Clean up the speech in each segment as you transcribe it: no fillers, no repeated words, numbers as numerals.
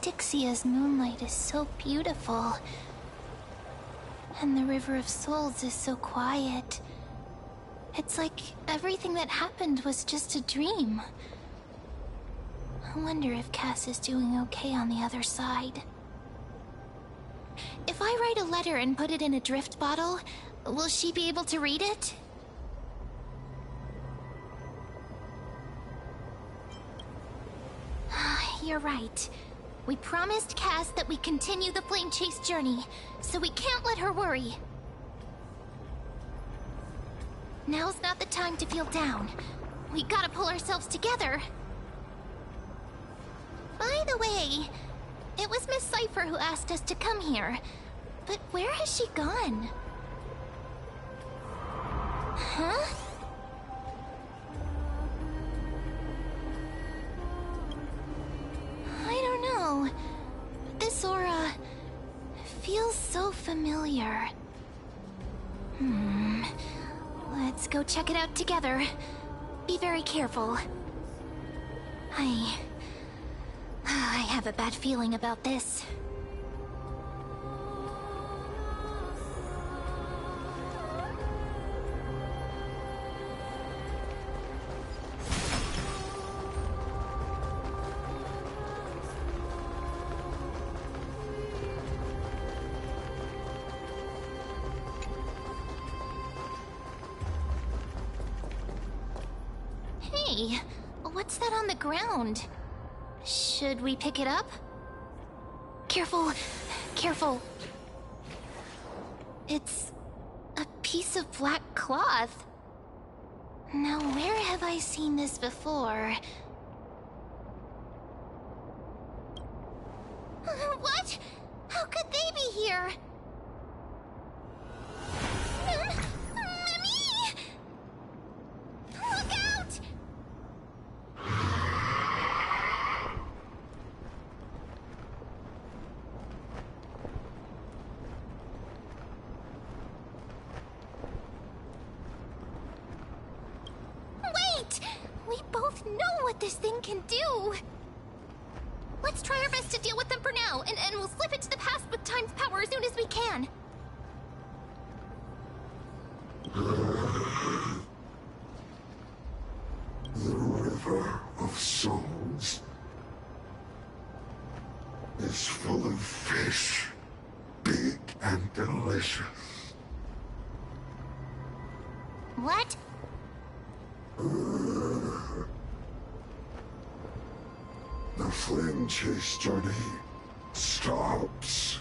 Dixia's moonlight is so beautiful. And the River of Souls is so quiet. It's like everything that happened was just a dream. I wonder if Cass is doing okay on the other side. If I write a letter and put it in a drift bottle, will she be able to read it? You're right. We promised Cass that we'd continue the flame chase journey, so we can't let her worry. Now's not the time to feel down. We gotta pull ourselves together. By the way, it was Miss Cipher who asked us to come here. But where has she gone? Huh? I don't know. This aura feels so familiar. Let's go check it out together. Be very careful. I have a bad feeling about this. Hey, what's that on the ground? Should we pick it up? Careful, careful. It's a piece of black cloth. Now, where have I seen this before? What? How could they be here? Mummy! Look out! Wait! We both know what this thing can do! Let's try our best to deal with them for now, and we'll slip into the past with Time's power as soon as we can. The River of Souls is full of fish, big and delicious. What? The flame chase journey stops.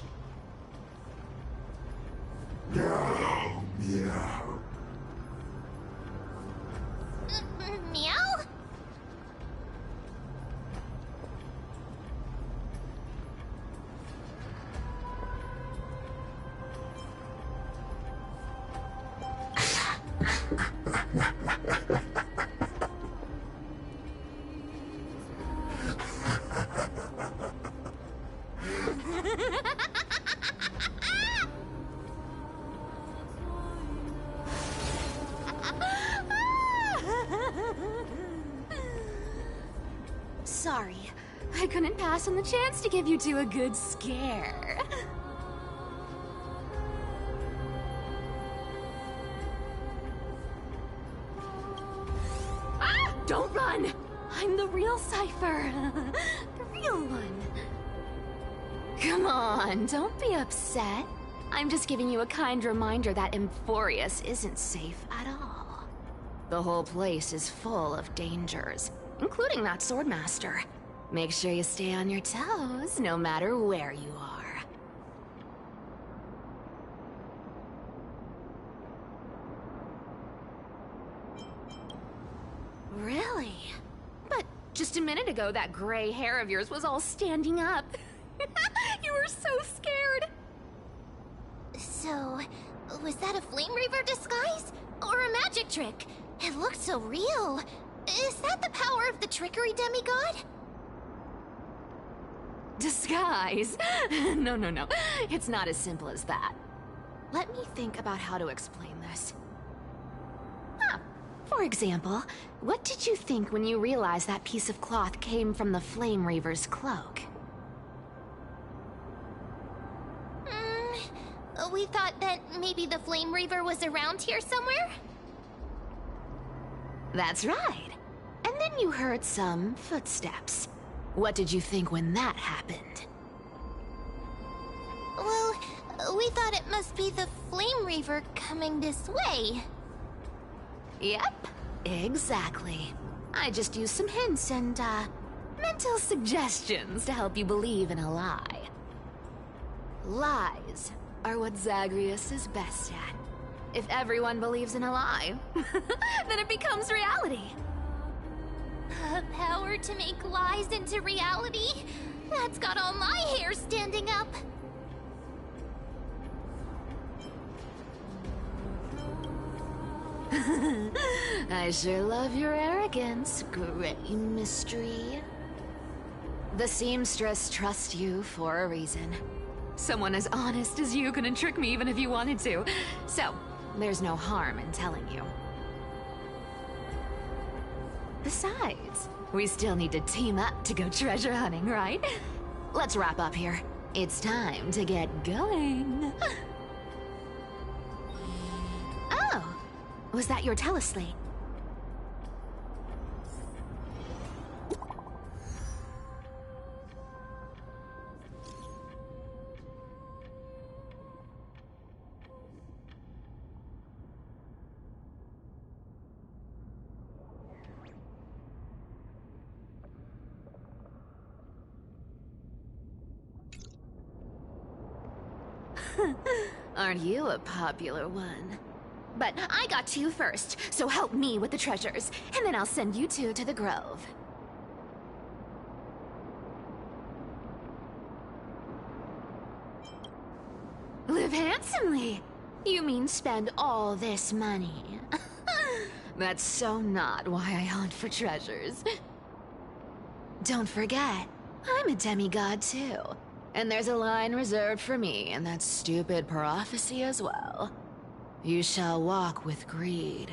Meow, meow. Meow? Sorry, I couldn't pass on the chance to give you two a good scare. Ah! Don't run! I'm the real Cipher. The real one. Come on, don't be upset. I'm just giving you a kind reminder that Amphoreus isn't safe at all. The whole place is full of dangers, including that swordmaster. Make sure you stay on your toes, no matter where you are. Really? But just a minute ago, that gray hair of yours was all standing up. You were so scared. So, was that a Flame Reaver disguise? Or a magic trick? It looked so real. Is that the power of the trickery demigod? Disguise? No. It's not as simple as that. Let me think about how to explain this. For example, what did you think when you realized that piece of cloth came from the Flame Reaver's cloak? We thought that maybe the Flame Reaver was around here somewhere? That's right. And then you heard some footsteps. What did you think when that happened? Well, we thought it must be the Flame Reaver coming this way. Yep, exactly. I just used some hints and, mental suggestions to help you believe in a lie. Lies are what Zagreus is best at. If everyone believes in a lie, then it becomes reality. A power to make lies into reality? That's got all my hair standing up. I sure love your arrogance, Grey Mystery. The seamstress trusts you for a reason. Someone as honest as you couldn't trick me even if you wanted to. So, there's no harm in telling you. Besides, we still need to team up to go treasure hunting, right? Let's wrap up here. It's time to get going. Oh, was that your teleslate? Aren't you a popular one? But I got to you first, so help me with the treasures, and then I'll send you two to the grove. Live handsomely? You mean spend all this money? That's so not why I hunt for treasures. Don't forget, I'm a demigod too. And there's a line reserved for me in that stupid prophecy as well. You shall walk with greed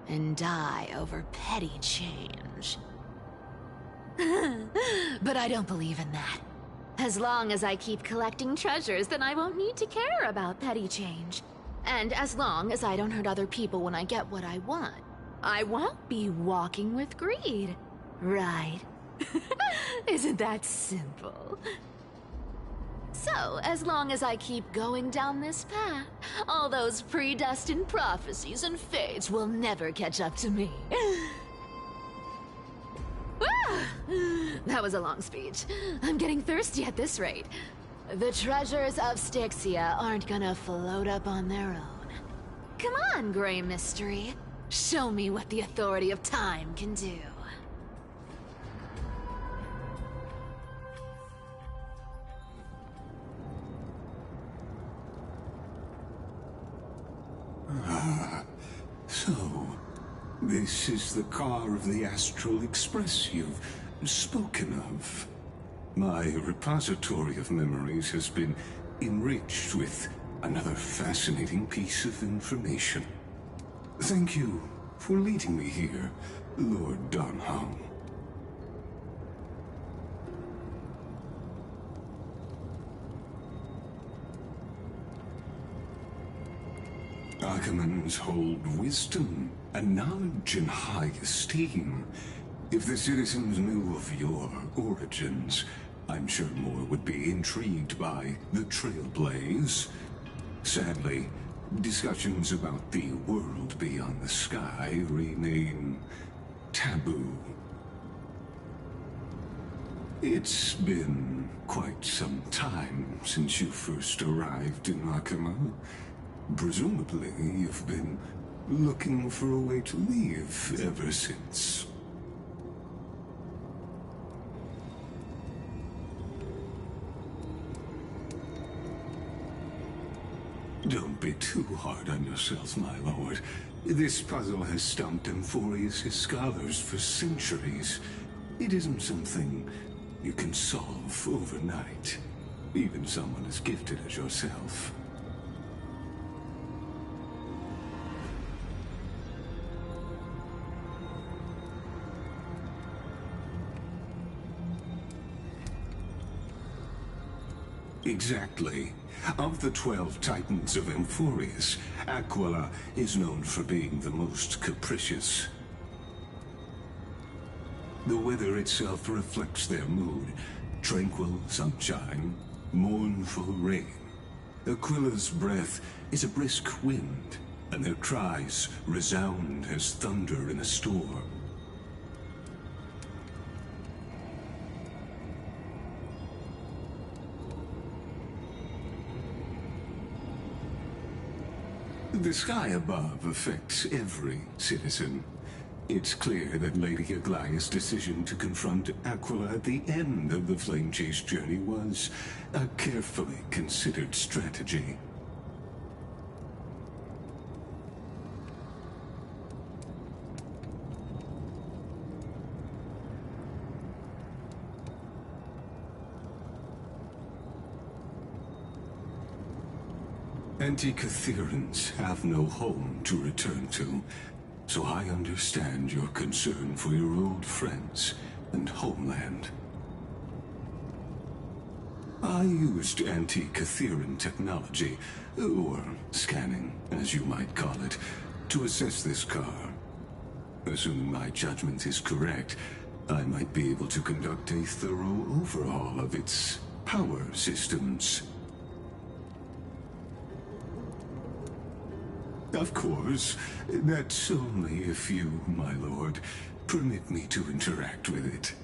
and die over petty change. But I don't believe in that. As long as I keep collecting treasures, then I won't need to care about petty change. And as long as I don't hurt other people when I get what I want, I won't be walking with greed. Right? Isn't that simple? So, as long as I keep going down this path, all those predestined prophecies and fates will never catch up to me. That was a long speech. I'm getting thirsty at this rate. The treasures of Styxia aren't gonna float up on their own. Come on, Grey Mystery. Show me what the authority of time can do. So, this is the car of the Astral Express you've spoken of. My repository of memories has been enriched with another fascinating piece of information. Thank you for leading me here, Lord Donham. Archimans hold wisdom and knowledge in high esteem. If the citizens knew of your origins, I'm sure more would be intrigued by the Trailblaze. Sadly, discussions about the world beyond the sky remain taboo. It's been quite some time since you first arrived in Arkhima. Presumably, you've been looking for a way to leave ever since. Don't be too hard on yourself, my lord. This puzzle has stumped Amphoreus' scholars for centuries. It isn't something you can solve overnight, even someone as gifted as yourself. Exactly. Of the 12 titans of Amphoreus, Aquila is known for being the most capricious. The weather itself reflects their mood. Tranquil sunshine, mournful rain. Aquila's breath is a brisk wind, and their cries resound as thunder in a storm. The sky above affects every citizen. It's clear that Lady Aglaea's decision to confront Aquila at the end of the Flame Chase journey was a carefully considered strategy. Antikytherans have no home to return to, so I understand your concern for your old friends and homeland. I used anti-Kytheran technology, or scanning, as you might call it, to assess this car. Assuming my judgment is correct, I might be able to conduct a thorough overhaul of its power systems. Of course, that's only if you, my lord, permit me to interact with it.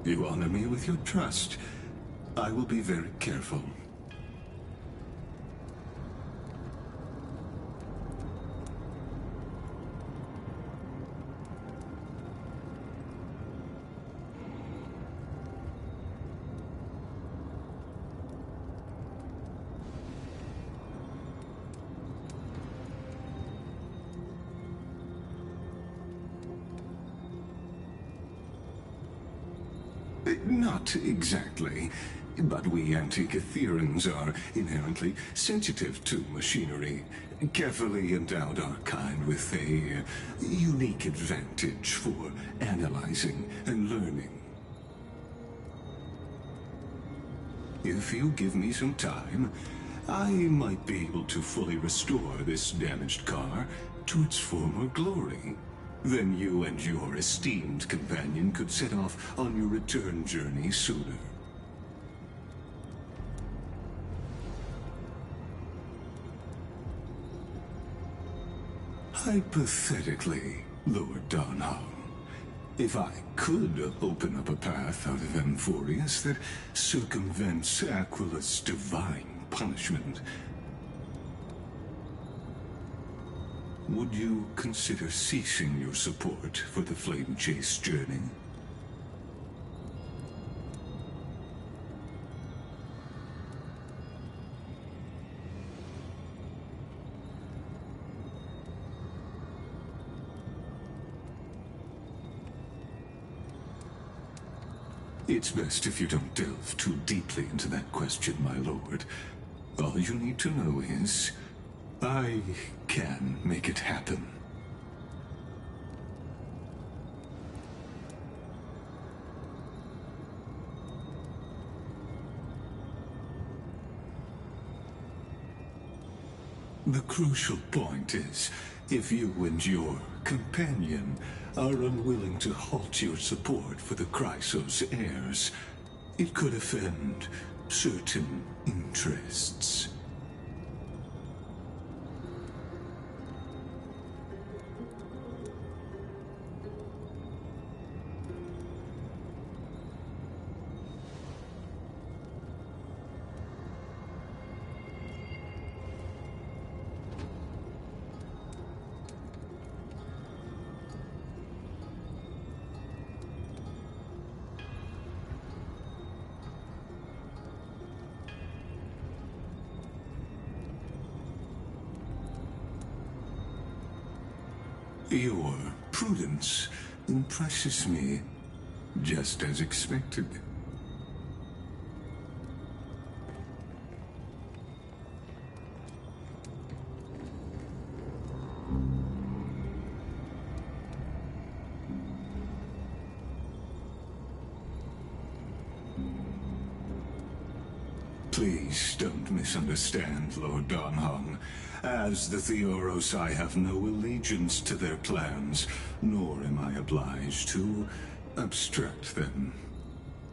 You honor me with your trust. I will be very careful. Not exactly, but we Antikytherans are inherently sensitive to machinery. Carefully endowed our kind with a unique advantage for analyzing and learning. If you give me some time, I might be able to fully restore this damaged car to its former glory. Then you and your esteemed companion could set off on your return journey sooner. Hypothetically, Lord Donholm, if I could open up a path out of Amphoreus that circumvents Aquila's divine punishment, would you consider ceasing your support for the Flame Chase journey? It's best if you don't delve too deeply into that question, my lord. All you need to know is, I can make it happen. The crucial point is, if you and your companion are unwilling to halt your support for the Chrysos heirs, it could offend certain interests. Your prudence impresses me, just as expected. Please don't misunderstand, Lord Donhong. As the Theoros, I have no allegiance to their plans, nor am I obliged to obstruct them.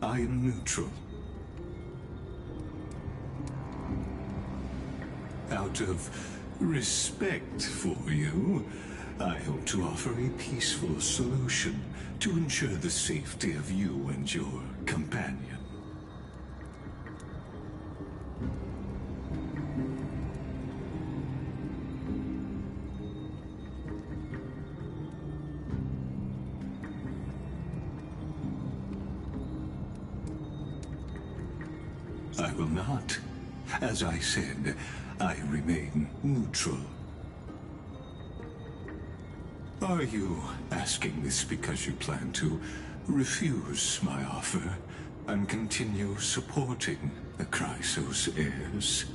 I am neutral. Out of respect for you, I hope to offer a peaceful solution to ensure the safety of you and your companion. I will not. As I said, I remain neutral. Are you asking this because you plan to refuse my offer and continue supporting the Chrysos heirs?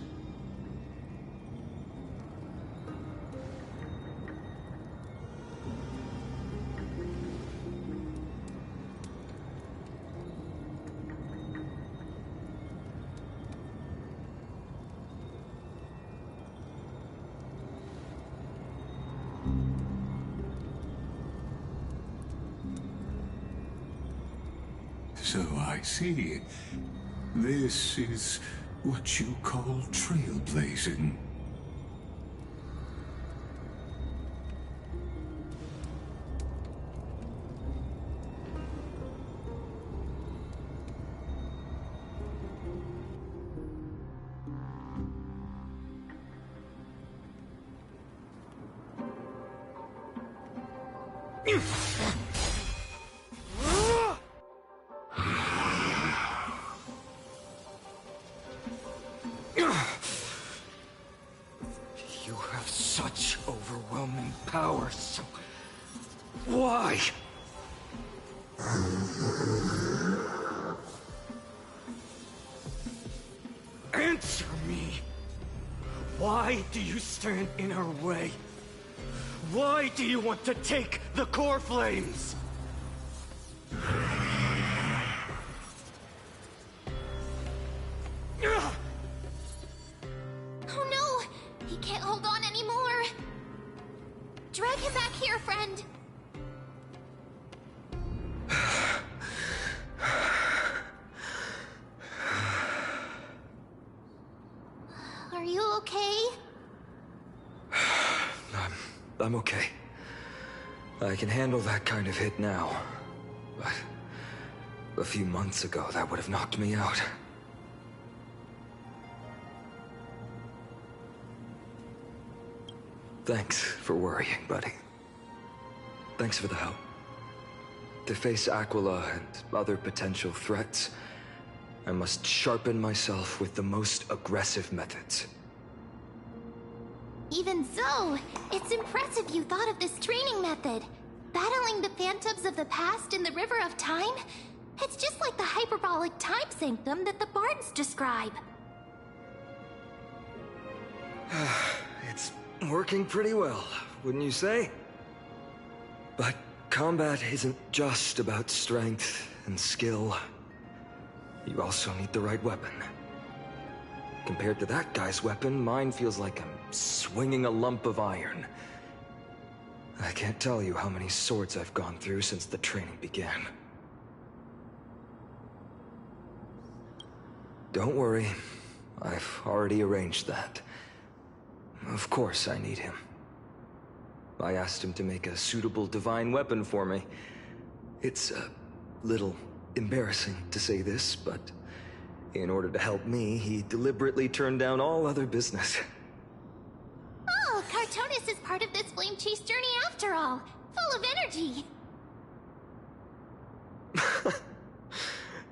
So I see. This is what you call trailblazing. You have such overwhelming power, so why? Answer me! Why do you stand in our way? Why do you want to take the core flames? Oh no! He can't hold on anymore! Drag him back here, friend! Are you okay? I'm okay. I can handle that kind of hit now. But a few months ago, that would have knocked me out. Thanks for worrying, buddy. Thanks for the help. To face Aquila and other potential threats, I must sharpen myself with the most aggressive methods. Even so, it's impressive you thought of this training method. Battling the phantoms of the past in the River of Time? It's just like the hyperbolic time sanctum that the bards describe. It's working pretty well, wouldn't you say? But combat isn't just about strength and skill. You also need the right weapon. Compared to that guy's weapon, mine feels like I'm swinging a lump of iron. I can't tell you how many swords I've gone through since the training began. Don't worry, I've already arranged that. Of course I need him. I asked him to make a suitable divine weapon for me. It's a little embarrassing to say this, but in order to help me, he deliberately turned down all other business. Oh, Cartonis is part of this flame chase journey after all. Full of energy.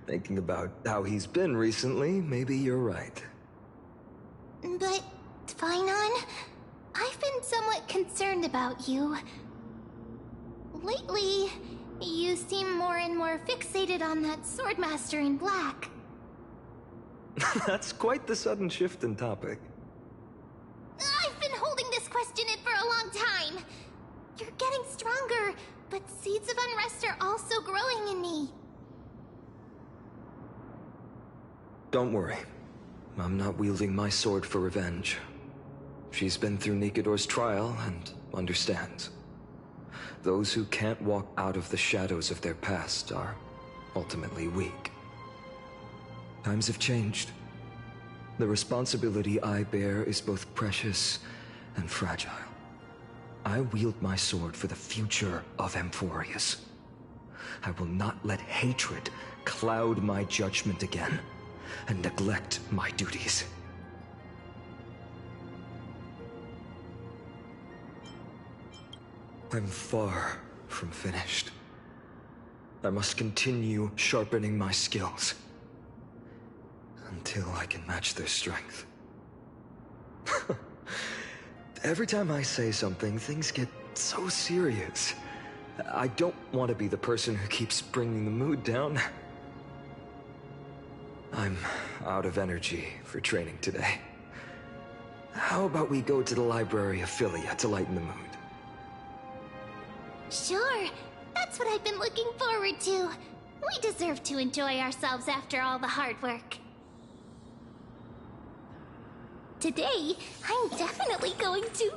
Thinking about how he's been recently, maybe you're right. But, Phainon, I've been somewhat concerned about you. Lately, you seem more and more fixated on that swordmaster in black. That's quite the sudden shift in topic. I've been holding this question in for a long time. You're getting stronger, but seeds of unrest are also growing in me. Don't worry. I'm not wielding my sword for revenge. She's been through Nikador's trial and understands. Those who can't walk out of the shadows of their past are ultimately weak. Times have changed. The responsibility I bear is both precious and fragile. I wield my sword for the future of Amphoreus. I will not let hatred cloud my judgment again and neglect my duties. I'm far from finished. I must continue sharpening my skills until I can match their strength. Every time I say something, things get so serious. I don't want to be the person who keeps bringing the mood down. I'm out of energy for training today. How about we go to the Library of Philia to lighten the mood? Sure, that's what I've been looking forward to. We deserve to enjoy ourselves after all the hard work. Today, I'm definitely going to...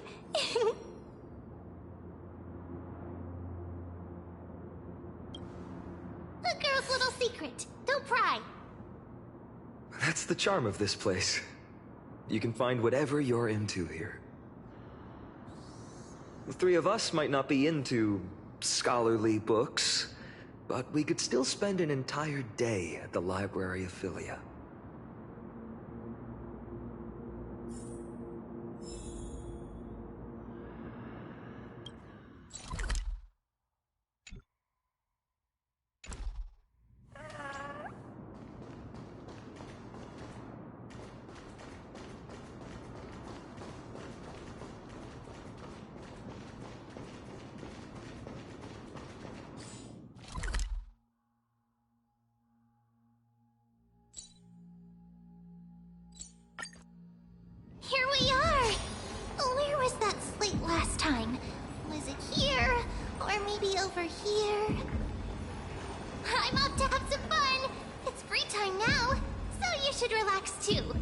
A girl's little secret. Don't pry. That's the charm of this place. You can find whatever you're into here. The three of us might not be into scholarly books, but we could still spend an entire day at the Library of Philia. Here we are! Where was that slate last time? Was it here? Or maybe over here? I'm off to have some fun! It's free time now, so you should relax too.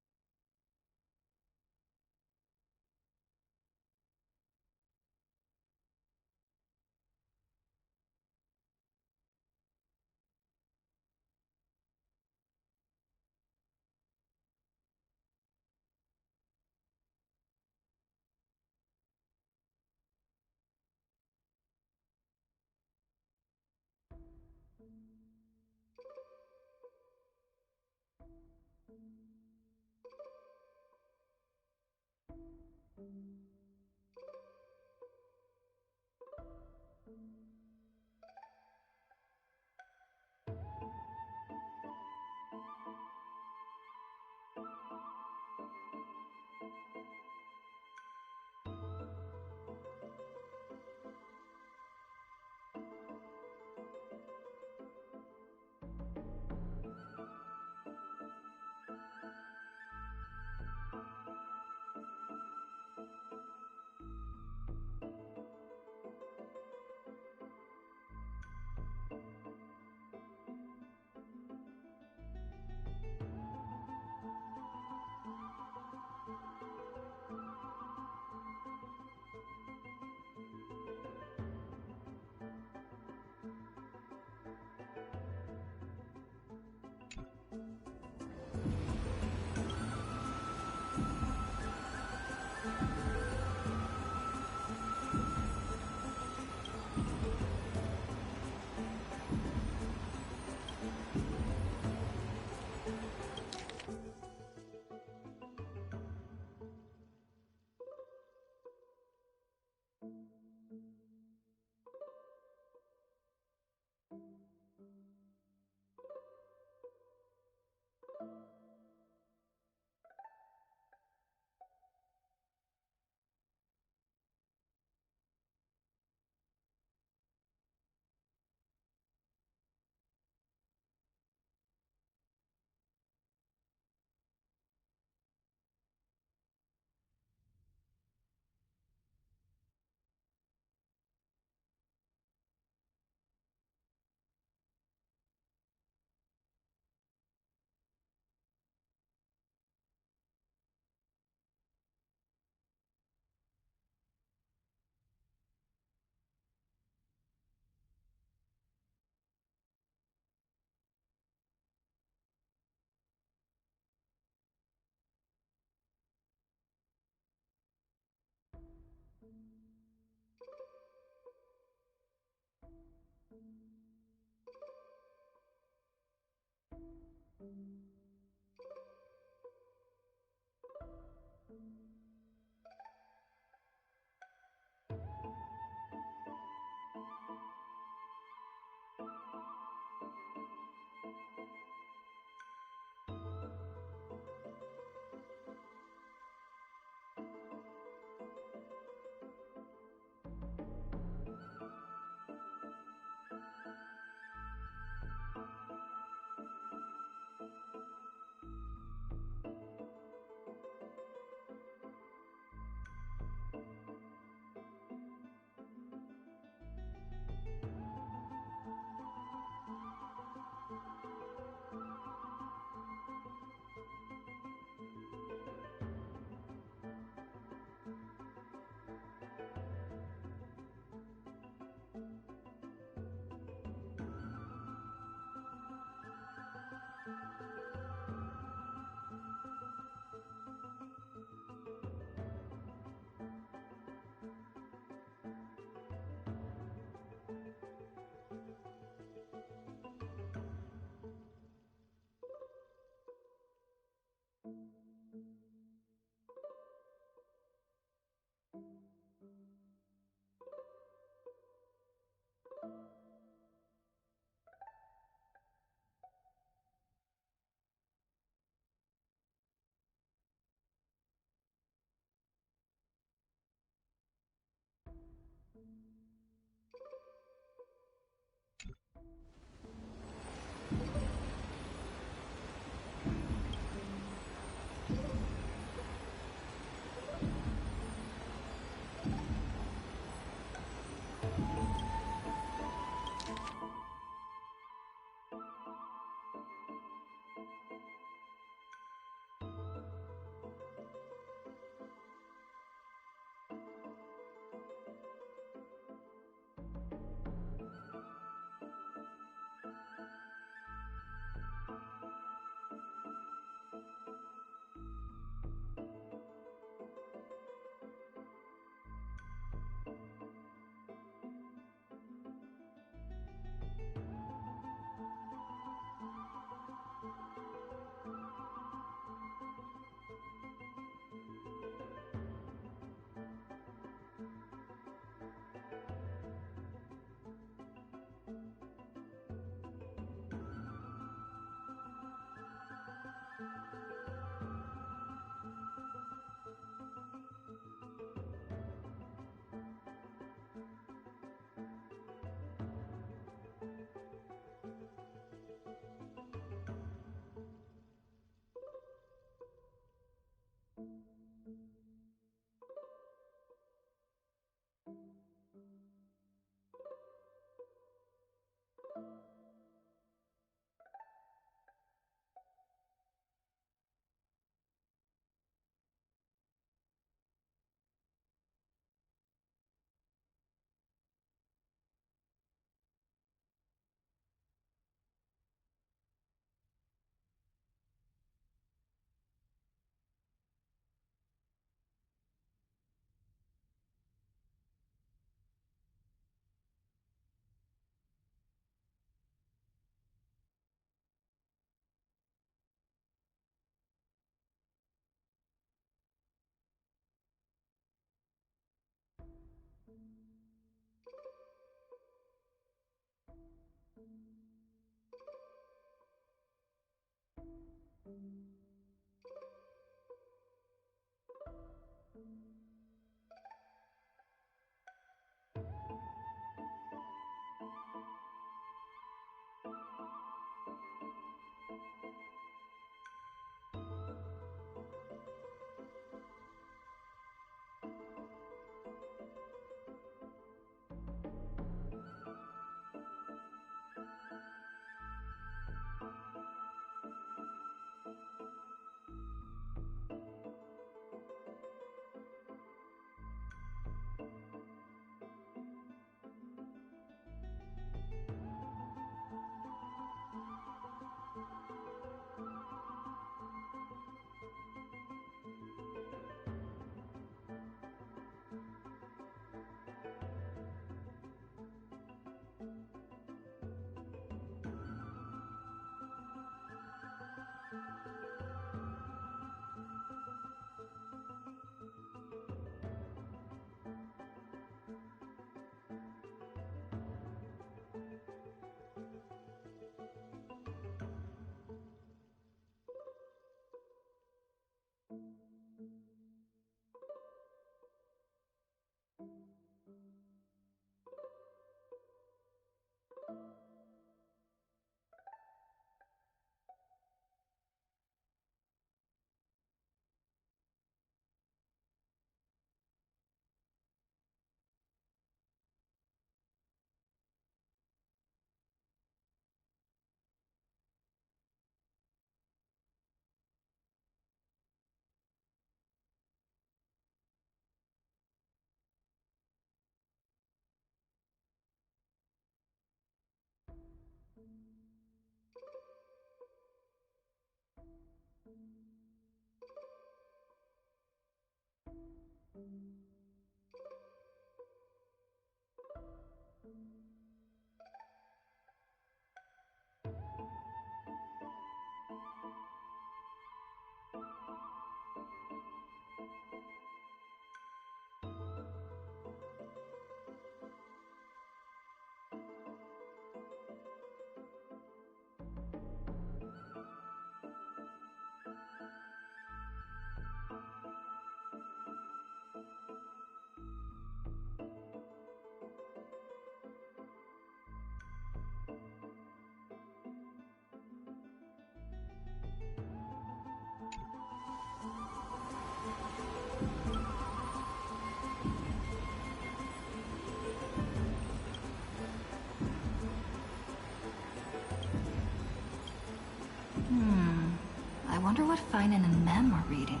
what Phainon and Mem are reading.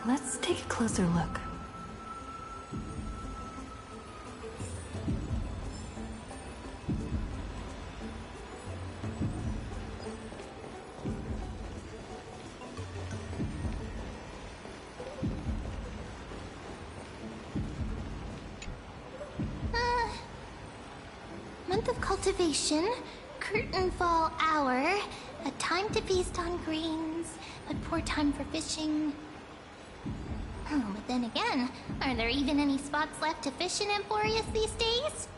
Let's take a closer look. Month of cultivation, curtain fall hour, a time to feast on grains, but poor time for fishing. Oh, but then again, are there even any spots left to fish in Amphoreus these days?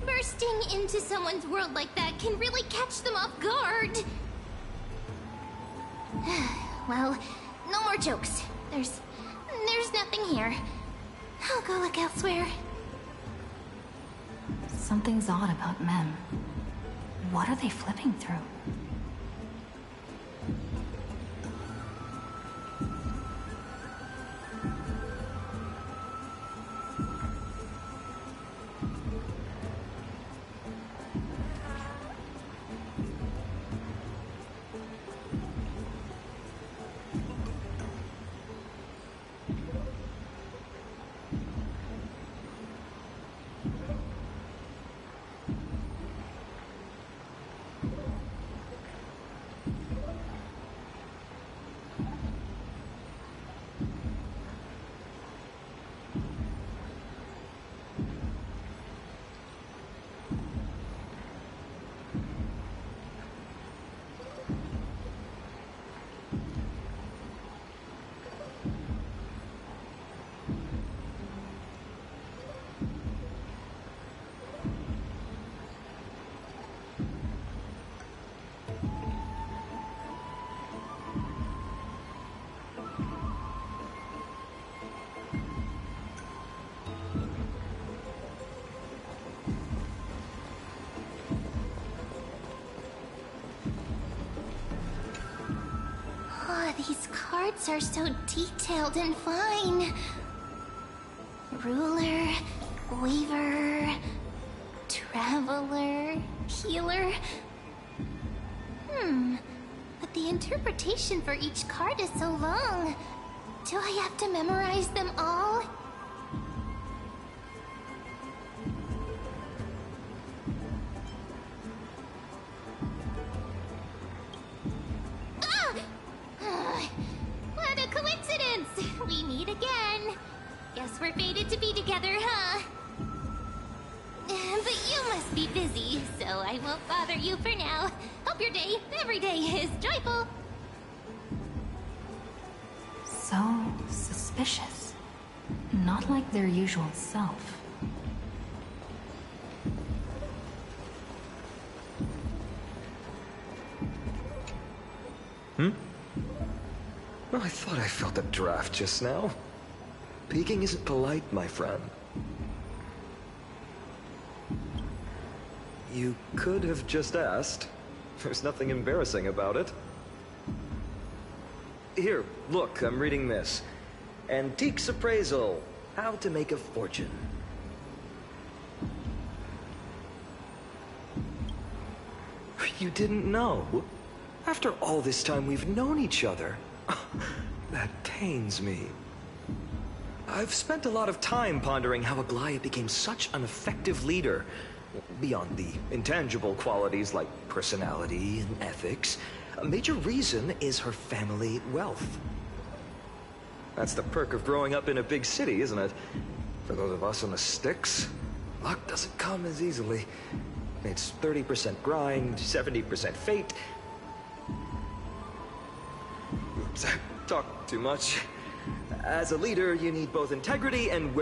Bursting into someone's world like that can really catch them off guard. Well, no more jokes. There's nothing here. I'll go look elsewhere. Something's odd about Mem. What are they flipping through? These cards are so detailed and fine. Ruler, weaver, traveler, healer. But the interpretation for each card is so long. Do I have to memorize them all? What a coincidence! We meet again. Guess we're fated to be together, huh? But you must be busy, so I won't bother you for now. Hope your day, every day, is joyful. So suspicious. Not like their usual self. Oh, I thought I felt a draft just now. Peeking isn't polite, my friend. You could have just asked. There's nothing embarrassing about it. Here, look, I'm reading this. Antiques Appraisal. how to make a fortune. You didn't know? After all this time we've known each other? That pains me. I've spent a lot of time pondering how Aglaea became such an effective leader. Beyond the intangible qualities like personality and ethics, a major reason is her family wealth. That's the perk of growing up in a big city, isn't it? For those of us in the sticks, luck doesn't come as easily. It's 30% grind, 70% fate. Oops, I talked too much. As a leader, you need both integrity and...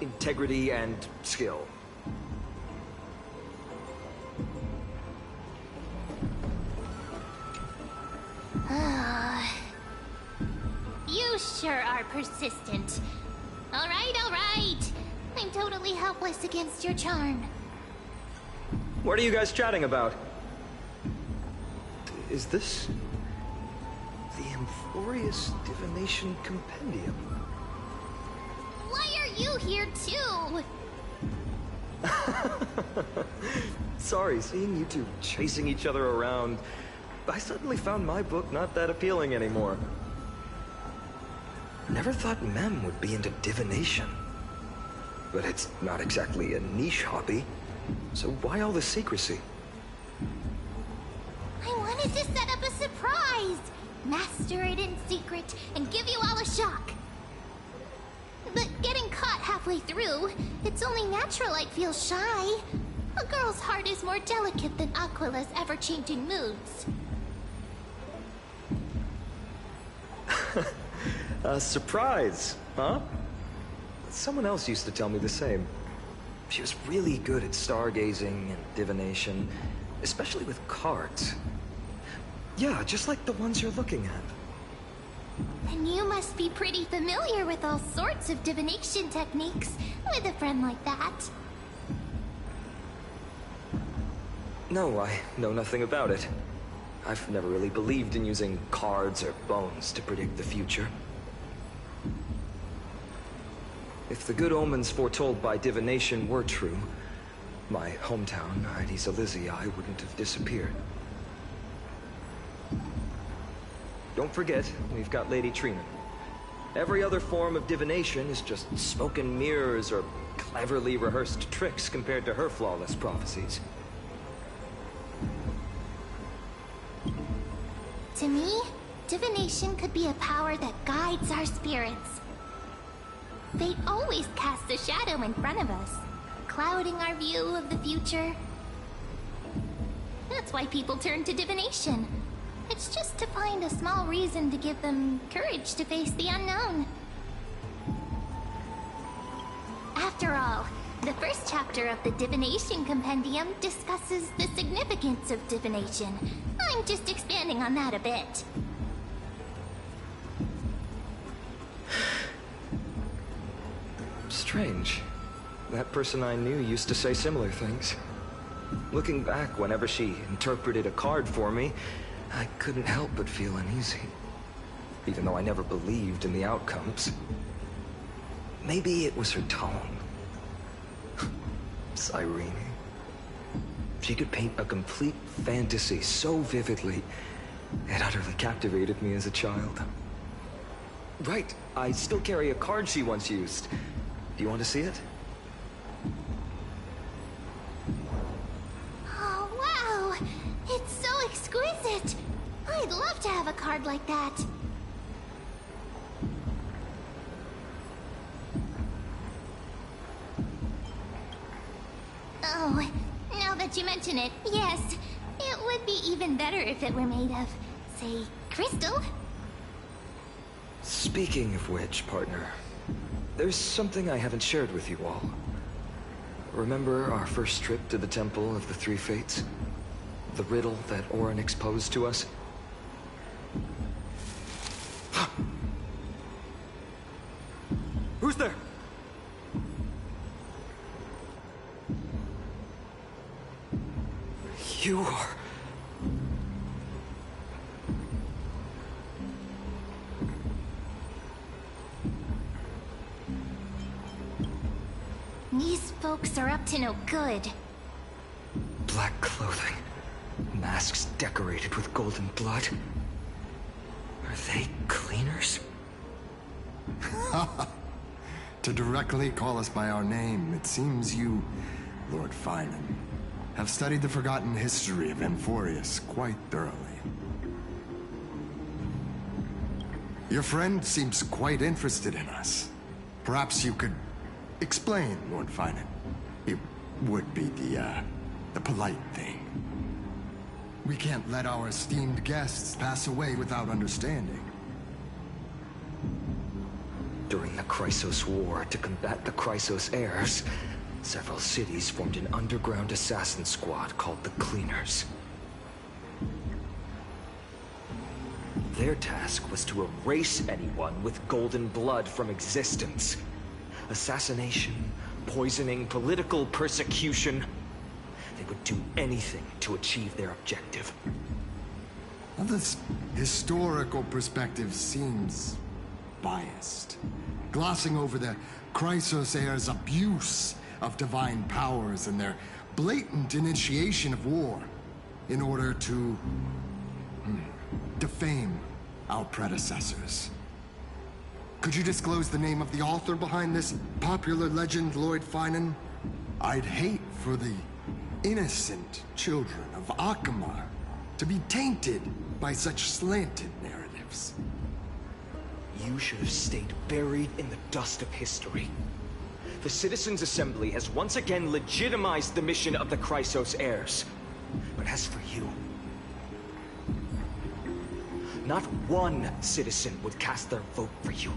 integrity and skill. You sure are persistent. All right. I'm totally helpless against your charm. What are you guys chatting about? Is this... the Amphoreus Divination Compendium? Why are you here too? Sorry, seeing you two chasing each other around, I suddenly found my book not that appealing anymore. Never thought Mem would be into divination. But it's not exactly a niche hobby, so why all the secrecy? I wanted to set up a surprise! Master it in secret and give you all a shock. But getting caught halfway through, it's only natural I'd feel shy. A girl's heart is more delicate than Aquila's ever-changing moods. A surprise, huh? Someone else used to tell me the same. She was really good at stargazing and divination, especially with cards. Yeah, just like the ones you're looking at. And you must be pretty familiar with all sorts of divination techniques with a friend like that. No, I know nothing about it. I've never really believed in using cards or bones to predict the future. If the good omens foretold by divination were true, my hometown, Ides Elysiae, wouldn't have disappeared. Don't forget, we've got Lady Trina. Every other form of divination is just smoke and mirrors or cleverly rehearsed tricks compared to her flawless prophecies. To me, divination could be a power that guides our spirits. Fate always casts a shadow in front of us, clouding our view of the future. That's why people turn to divination. It's just to find a small reason to give them courage to face the unknown. After all, the first chapter of the Divination Compendium discusses the significance of divination. I'm just expanding on that a bit. Strange. That person I knew used to say similar things. Looking back, whenever she interpreted a card for me, I couldn't help but feel uneasy. Even though I never believed in the outcomes. Maybe it was her tone. Cyrene. She could paint a complete fantasy so vividly, it utterly captivated me as a child. Right, I still carry a card she once used. Do you want to see it? Oh, wow! It's so exquisite! I'd love to have a card like that. Oh, now that you mention it, yes. It would be even better if it were made of, say, crystal. Speaking of which, partner, there's something I haven't shared with you all. Remember our first trip to the Temple of the Three Fates? The riddle that Orin exposed to us? Who's there? You are... up to no good. Black clothing, masks decorated with golden blood. Are they cleaners? To directly call us by our name, it seems you, Lord Phainon, have studied the forgotten history of Amphoreus quite thoroughly. Your friend seems quite interested in us. Perhaps you could explain, Lord Phainon. It would be the polite thing. We can't let our esteemed guests pass away without understanding. During the Chrysos War, to combat the Chrysos heirs, several cities formed an underground assassin squad called the Cleaners. Their task was to erase anyone with golden blood from existence. Assassination, poisoning, political persecution. They would do anything to achieve their objective. Well, this historical perspective seems biased, glossing over the Chrysos heirs' abuse of divine powers and their blatant initiation of war in order to defame our predecessors. Could you disclose the name of the author behind this popular legend, Lord Phainon? I'd hate for the innocent children of Akamar to be tainted by such slanted narratives. You should have stayed buried in the dust of history. The Citizens' Assembly has once again legitimized the mission of the Chrysos heirs. But as for you, not one citizen would cast their vote for you.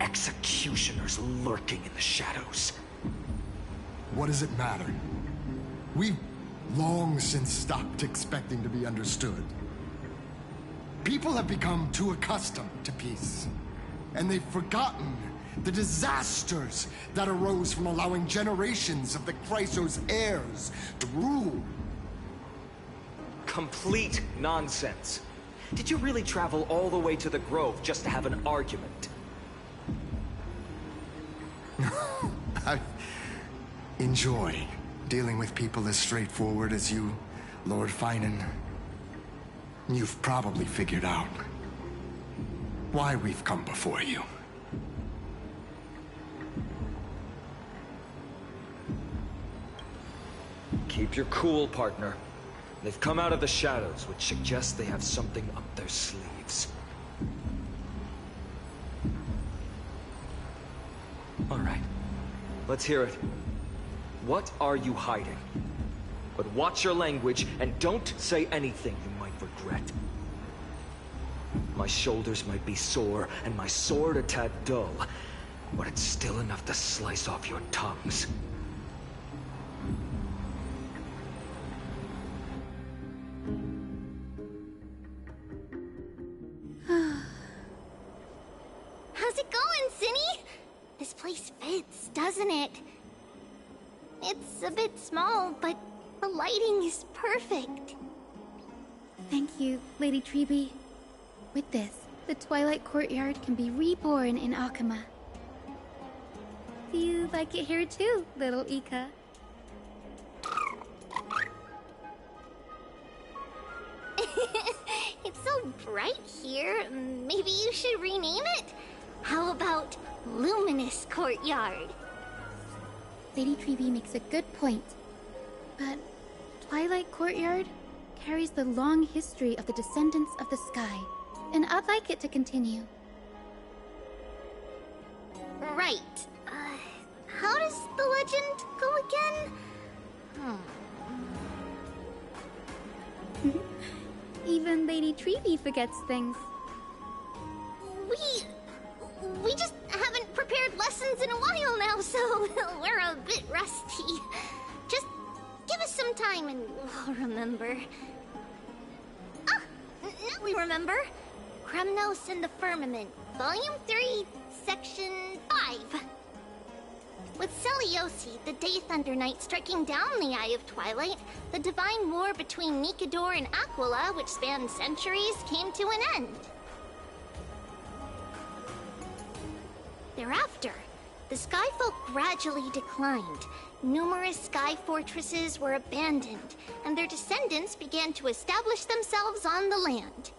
Executioners lurking in the shadows. What does it matter? We've long since stopped expecting to be understood. People have become too accustomed to peace, and they've forgotten the disasters that arose from allowing generations of the Chrysos heirs to rule. Complete nonsense. Did you really travel all the way to the Grove just to have an argument? I enjoy dealing with people as straightforward as you, Lord Phainon. You've probably figured out why we've come before you. Keep your cool, partner. They've come out of the shadows, which suggests they have something up their sleeves. All right, let's hear it. What are you hiding? But watch your language and don't say anything you might regret. My shoulders might be sore and my sword a tad dull, but it's still enough to slice off your tongues. How's it going, Cinny? This place fits, doesn't it? It's a bit small, but the lighting is perfect. Thank you, Lady Treeby. With this, the Twilight Courtyard can be reborn in Akama. Do you like it here too, little Ika? It's so bright here, maybe you should rename it? How about Luminous Courtyard? Lady Treeby makes a good point. But Twilight Courtyard carries the long history of the descendants of the sky, and I'd like it to continue. Right. How does the legend go again? Even Lady Treeby forgets things. We just haven't prepared lessons in a while now, so we're a bit rusty. Just give us some time and we'll remember. Ah! Now we remember. Kremnos and the Firmament, Volume 3, Section 5. With Celiosi, the Day Thunder Knight, striking down the Eye of Twilight, the divine war between Nikador and Aquila, which spanned centuries, came to an end. Thereafter, the Skyfolk gradually declined, numerous sky fortresses were abandoned, and their descendants began to establish themselves on the land.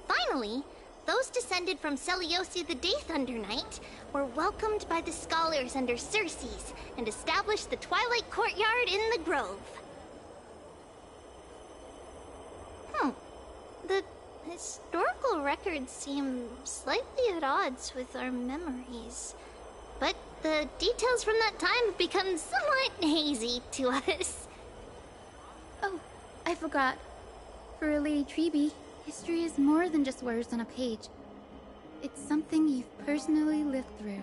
Finally, those descended from Seleucia the Day Thunder Knight were welcomed by the scholars under Circes and established the Twilight Courtyard in the Grove. The historical records seem slightly at odds with our memories, but the details from that time have become somewhat hazy to us. Oh, I forgot. For Lady Trebe, history is more than just words on a page. It's something you've personally lived through.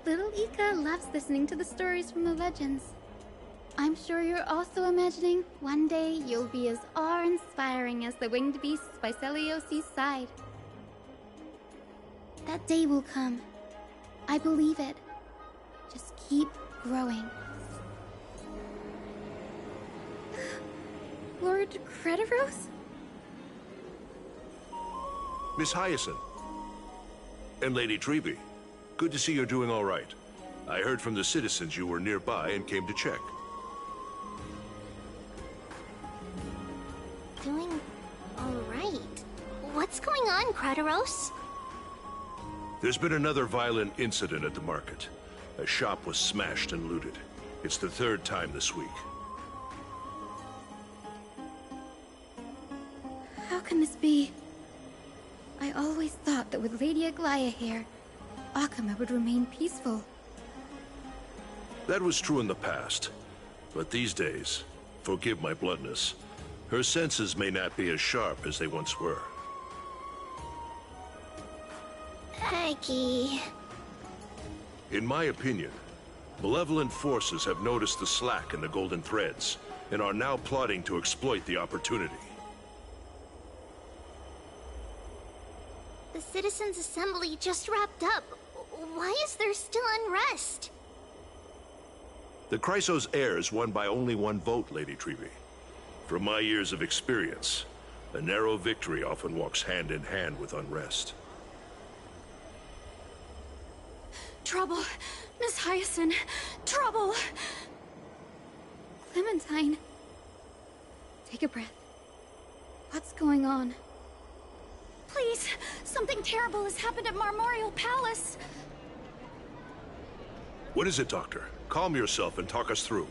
Little Ika loves listening to the stories from the legends. I'm sure you're also imagining one day you'll be as awe-inspiring as the winged beasts by Seleosi's side. That day will come. I believe it. Just keep growing. Lord Crediros? Miss Hyacinth. And Lady Trebe. Good to see you're doing all right. I heard from the citizens you were nearby and came to check. Doing all right. What's going on, Crediros? There's been another violent incident at the market. A shop was smashed and looted. It's the third time this week. How can this be? I always thought that with Lady Aglaea here, Akama would remain peaceful. That was true in the past. But these days, forgive my bluntness, her senses may not be as sharp as they once were. Aggie. In my opinion, malevolent forces have noticed the slack in the golden threads and are now plotting to exploit the opportunity. The Citizens' Assembly just wrapped up. Why is there still unrest? The Chrysos heirs won by only one vote, Lady Trebe. From my years of experience, a narrow victory often walks hand in hand with unrest. Trouble. Miss Hyacinth. Trouble. Clementine. Take a breath. What's going on? Please, something terrible has happened at Marmorial Palace. What is it, Doctor? Calm yourself and talk us through.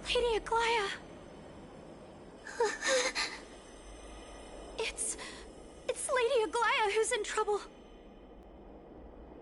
Lady Aglaea. It's Lady Aglaea who's in trouble.